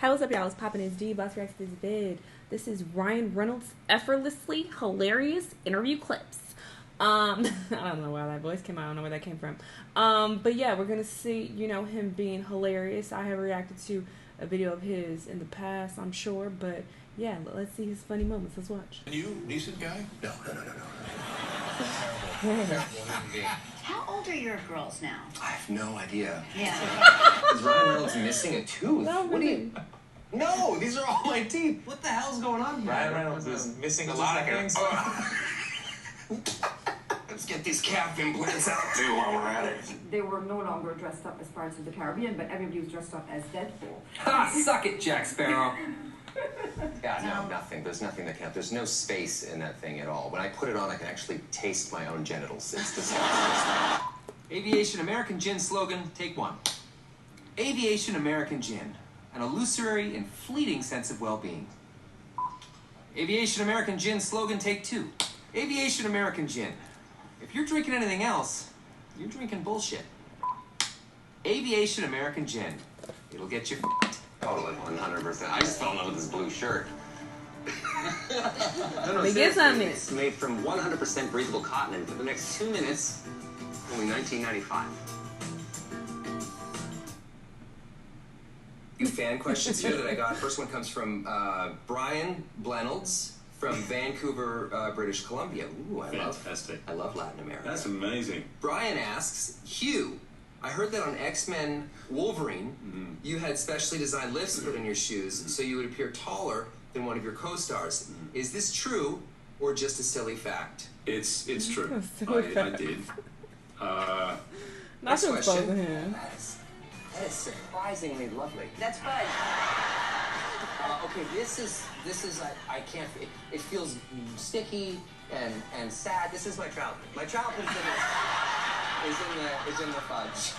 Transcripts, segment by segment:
Hey, what's up, y'all? It's Poppin' His D. Boss reacts to this vid. This is Ryan Reynolds' effortlessly hilarious interview clips. I don't know why that voice came out. I don't know where that came from. But yeah, we're gonna see, him being hilarious. I have reacted to a video of his in the past, I'm sure. But yeah, let's see his funny moments. Let's watch. You decent guy? No. Terrible human being. How old are your girls now? I have no idea. Yeah. Is Ryan Reynolds missing a tooth? No, What do you... No, these are all my teeth. What the hell's going on here? Ryan Reynolds is missing a lot of things. Let's get these calf implants out too while we're at it. They were no longer dressed up as Pirates of the Caribbean, but everybody was dressed up as Deadpool. Ha! Suck it, Jack Sparrow. Yeah, no, nothing. There's nothing that counts. There's no space in that thing at all. When I put it on, I can actually taste my own genitals. It's disgusting. Aviation American Gin slogan, take one. Aviation American Gin, an illusory and fleeting sense of well-being. Aviation American Gin slogan, take two. Aviation American Gin. If you're drinking anything else, you're drinking bullshit. Aviation American Gin. It'll get you f***ed. Totally, 100%. I just fell in love with this blue shirt. No, Get something. it's made from 100% breathable cotton, and for the next 2 minutes, only $19.95. Few fan questions here that I got. First one comes from Brian Reynolds from Vancouver, British Columbia. Ooh, Fantastic. I love Latin America. That's amazing. Brian asks, Hugh, I heard that on X-Men Wolverine, you had specially designed lifts put in your shoes so you would appear taller than one of your co-stars. Is this true or just a silly fact? It's true. silly I did. Not Next to expose question. him. That is surprisingly lovely. That's good. Okay, this is I can't. It feels sticky and sad. This is my childhood. My childhood is in the fudge.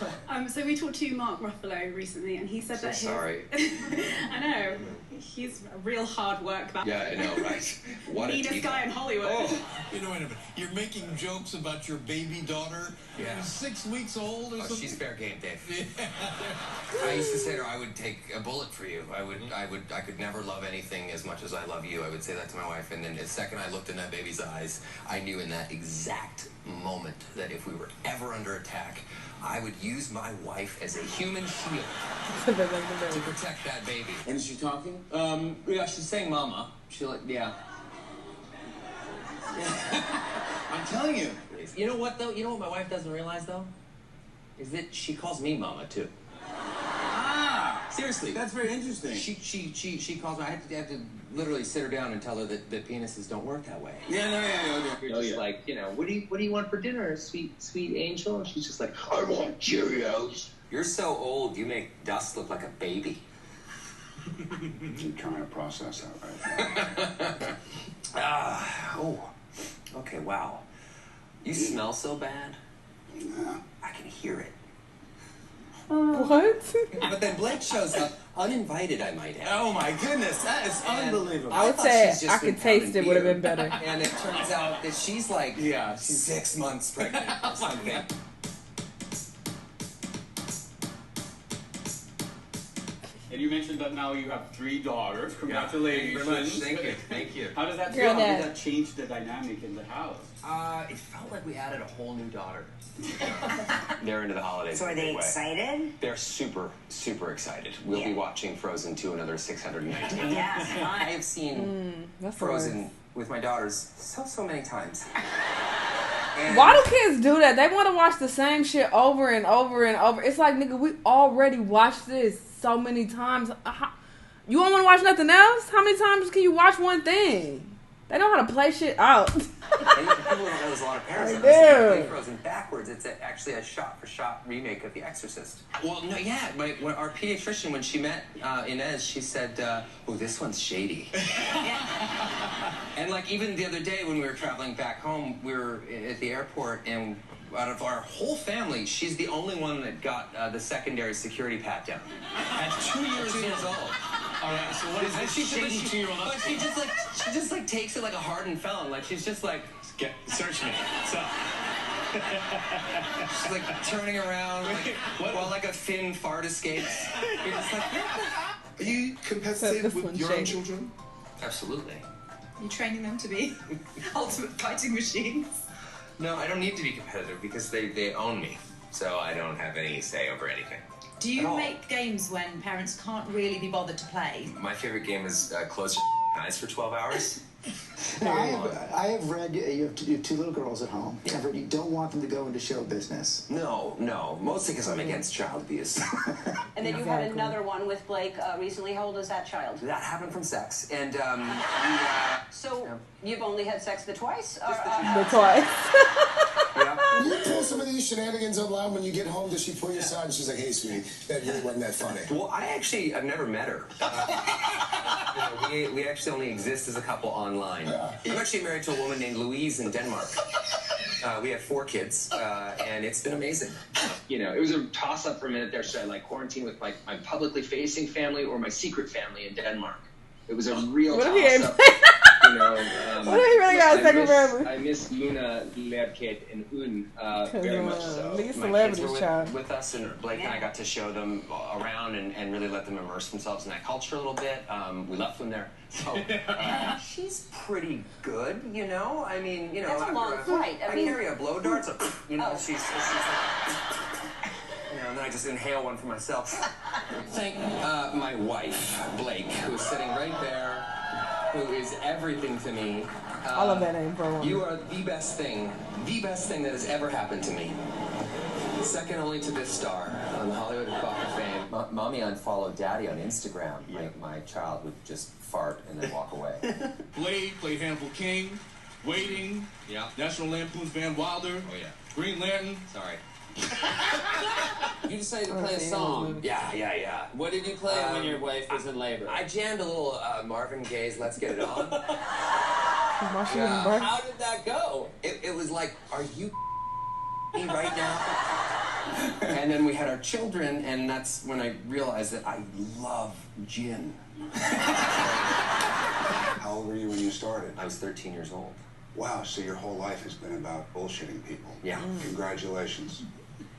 So we talked to Mark Ruffalo recently, and he said that sorry. I know. He's a real hard work man. Yeah, I know, right? What a Meanest teeth. guy in Hollywood. Oh. Wait a minute. You're making jokes about your baby daughter? Yeah. Who's 6 weeks old or something? She's fair game, Dave. I used to say to her, I would take a bullet for you. I could never love anything as much as I love you. I would say that to my wife, and then the second I looked in that baby's eyes, I knew in that exact moment that if we were ever under attack, I would use my wife as a human shield to protect that baby. And is she talking? Yeah, she's saying mama. Yeah. I'm telling you. You know what, though? You know what my wife doesn't realize, though? Is that she calls me mama, too. Ah! Seriously. That's very interesting. She calls me. I have to literally sit her down and tell her that penises don't work that way. Yeah. You're just like, what do you want for dinner, sweet angel? And she's just like, I want Cheerios. You're so old, you make dust look like a baby. I'm trying to process that right. Okay, wow. You smell so bad. Yeah. I can hear it. What? But then Blake shows up, uninvited, I might add. Oh my goodness, that is unbelievable. I would thought say she's just I could been taste it pounding would have beer. been better. And it turns out that she's like, Yeah, she's 6 months pregnant or something. And you mentioned that now you have 3 daughters. Congratulations. Thank you. How does that Girl feel? How dad. did that change the dynamic in the house? It felt like we added a whole new daughter. They're into the holidays. So are in a they big way. excited? They're super, super excited. We'll be Yeah. watching Frozen 2 another 619. Yeah, I have seen That's Frozen with my daughters so many times. And Why do kids do that? They want to watch the same shit over and over and over. It's like, nigga, we already watched this so many times. You don't want to watch nothing else? How many times can you watch one thing? They know how to play shit out. And people don't know there's a lot of parents I that listen to do. play Frozen backwards. It's actually a shot-for-shot remake of The Exorcist. Well, no, yeah. When our pediatrician, when she met Inez, she said, "Oh, this one's shady." And like even the other day when we were traveling back home, we were at the airport, and out of our whole family, she's the only one that got the secondary security pat down. At 2 years old. All right, so what is this shady 2-year-old up But she just like takes it like a hardened felon. Like she's just like, Search me. So, she's like turning around while like a thin fart escapes. You're just like, Are you competitive with your own children? Absolutely. You're training them to be ultimate fighting machines. No, I don't need to be competitive because they own me. So I don't have any say over anything. Do you make games when parents can't really be bothered to play? My favorite game is close your eyes for 12 hours. I have read you have two little girls at home. Yeah. I've read you don't want them to go into show business. No. Mostly because I'm against child abuse. And then you had another one with Blake recently. How old is that child? That happened from sex. And, So you've only had sex the twice? The twice. Yeah. You pull some of these shenanigans online when you get home. Does she pull you aside and she's like, "Hey, sweetie, that really wasn't that funny"? Well, I've never met her. We actually only exist as a couple online. I'm actually married to a woman named Louise in Denmark. We have 4 kids, and it's been amazing. You know, it was a toss-up for a minute there. Should I like quarantine with like my publicly facing family or my secret family in Denmark? It was a real toss-up. You know, what if he really got a second family? I miss Luna, Lerkate, and Un very much so. Biggest My celebrities, kids were child. with us, and Blake and I got to show them around and really let them immerse themselves in that culture a little bit. We left them there. So she's pretty good, you know? I mean, you know. That's a long flight. I carry a blow dart, so, you know, she's like, you know, and then I just inhale one for myself. Thank my wife, Blake, who's sitting right there, who is everything to me. I love that name for a woman. You are the best thing that has ever happened to me. Second only to this star on the Hollywood Walk of Fame. Mommy unfollowed Daddy on Instagram. My child would just fart and then walk away. Blade played Hannibal King, Waiting, National Lampoon's Van Wilder, Green Lantern. Sorry. You decided to play a song. Yeah. What did you play when your wife was in labor? I jammed a little Marvin Gaye's "Let's Get It On." How did that go? It was like, are you me right now? And then we had our children, and that's when I realized that I love gin. How old were you when you started? I was 13 years old. Wow, so your whole life has been about bullshitting people. Yeah. Congratulations.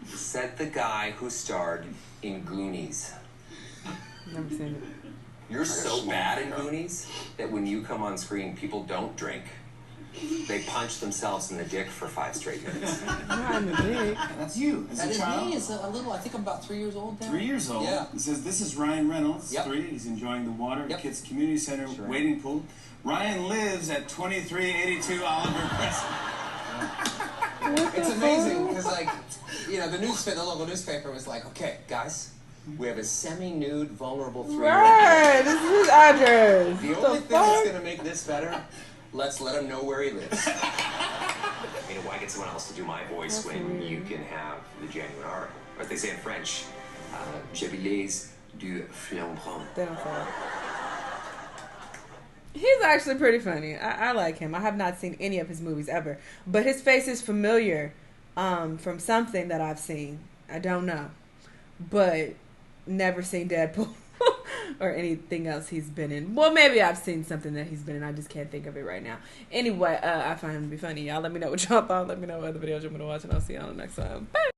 Said the guy who starred in Goonies. Never seen it. You're so bad in Goonies that when you come on screen, people don't drink. They punch themselves in the dick for 5 straight minutes. Not in the dick. That's you. As That a is child? me. Is a little. I think I'm about 3 years old now. 3 years old. Yeah. It says, "This is Ryan Reynolds, Yep. 3. He's enjoying the water. Yep. Kids Community Center wading pool. Ryan lives at 2382 Oliver Crescent." It's amazing because, like, you know, the local newspaper was like, "Okay, guys, we have a semi-nude, vulnerable 3-year-old. Right, this is his address. The only thing that's gonna make this better, let's let him know where he lives." You know, why get someone else to do my voice when you can have the genuine article? Or as they say in French, "J'avais du flambrant." They don't say that. He's actually pretty funny. I like him. I have not seen any of his movies ever, but his face is familiar from something that I've seen. I don't know, but never seen Deadpool or anything else he's been in. Well, maybe I've seen something that he's been in. I just can't think of it right now. Anyway, I find him to be funny. Y'all let me know what y'all thought. Let me know what other videos you want me to watch, and I'll see y'all the next time. Bye.